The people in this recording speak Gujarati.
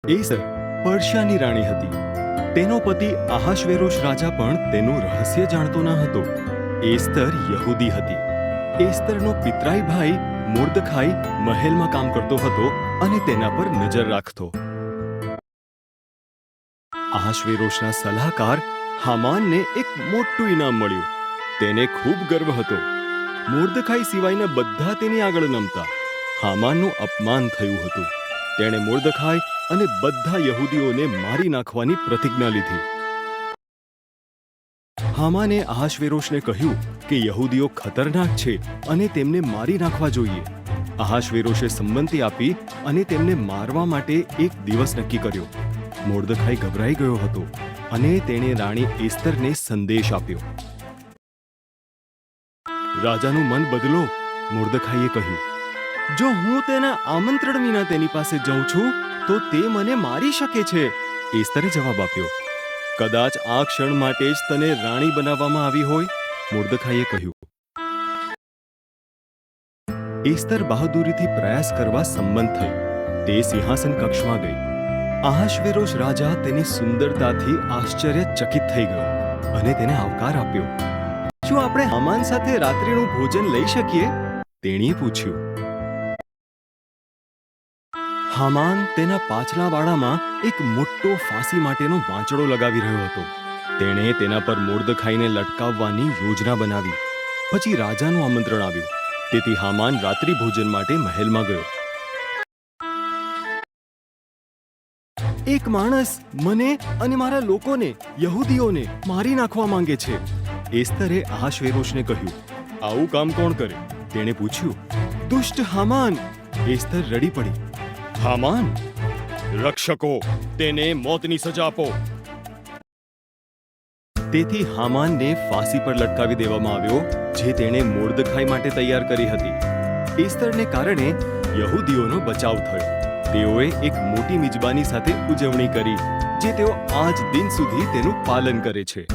એસ્તર પર્શિયાની રાણી હતી. તેનો પતિ આહાશ્વેરોશ રાજા પણ તેનું રહસ્ય જાણતો ન હતો. એસ્તર યહૂદી હતી. એસ્તરનો પિતરાઈ ભાઈ મોર્દખાઈ મહેલમાં કામ કરતો હતો અને તેના પર નજર રાખતો. આહાશ્વેરોશના સલાહકાર હામાનને એક મોટું ઇનામ મળ્યું. તેને ખૂબ ગર્વ હતો. મોર્દખાઈ સિવાયના બધા તેની આગળ નમતા. હામાનનું અપમાન થયું હતું. તેણે મોર્દખાઈ અને બધા યહૂદીઓને મારી નાખવાની પ્રતિજ્ઞા લીધી. હામાને આહાશ્વેરોશને કહ્યું કે યહૂદીઓ ખતરનાક છે અને તેમને મારી નાખવા જોઈએ. આહાશ્વેરોશે સંમતિ આપી અને તેમને મારવા માટે એક દિવસ નક્કી કર્યો. મોર્દખાઈ ગભરાઈ ગયો હતો અને તેણે રાણી એસ્તરને સંદેશ આપ્યો. રાજાનું મન બદલો, મોર્દખાઈએ કહ્યું. જો હું તેના આમંત્રણ વિના તેની પાસે જઉં છું તો તે મને મારી શકે છે. એસ્તરે જવાબ આપ્યો. કદાચ આ ક્ષણ માટે જ તને રાણી બનાવવામાં આવી હોય, મોર્દખાઈએ કહ્યું. એસ્તર બહાદુરીથી પ્રયાસ કરવા સંમત થઈ. તે સિંહાસન કક્ષમાં ગઈ. આહાશ્વેરોશ રાજા તેની સુંદરતાથી આશ્ચર્યચકિત થઈ ગયો અને તેને આવકાર આપ્યો. શું આપણે હામાન સાથે રાત્રિનું ભોજન લઈ શકીએ? તેણીએ પૂછ્યું. હામાન તેના પાછલા વાડામાં એક મોટો ફાંસી માટેનો વાંચડો લગાવી રહ્યો હતો. તેણે તેના પર મોર્દખાઈને લટકાવવાની યોજના બનાવી. પછી રાજાનું આમંત્રણ આવ્યું. તેથી હામાન રાત્રિ ભોજન માટે મહેલમાં ગયો. એક માણસ મને અને મારા લોકોને, યહૂદીઓને મારી નાખવા માંગે છે. એસ્તરે આહાશ્વેરોશને કહ્યું. આવું કામ કોણ કરે? તેણે પૂછ્યું. દુષ્ટ હામાન! એસ્તર રડી પડી. હામાન, રક્ષકો, તેને મોતની સજા આપો. તેથી હામાનને ફાંસી પર લટકાવી દેવામાં આવ્યો, જે તેણે મોર્દખાઈ માટે તૈયાર કરી હતી. એસ્તરને કારણે યહૂદીઓનો બચાવ થયો. તેઓએ એક મોટી મિજબાની સાથે ઉજવણી કરી, જે તેઓ આજ દિન સુધી તેનું પાલન કરે છે.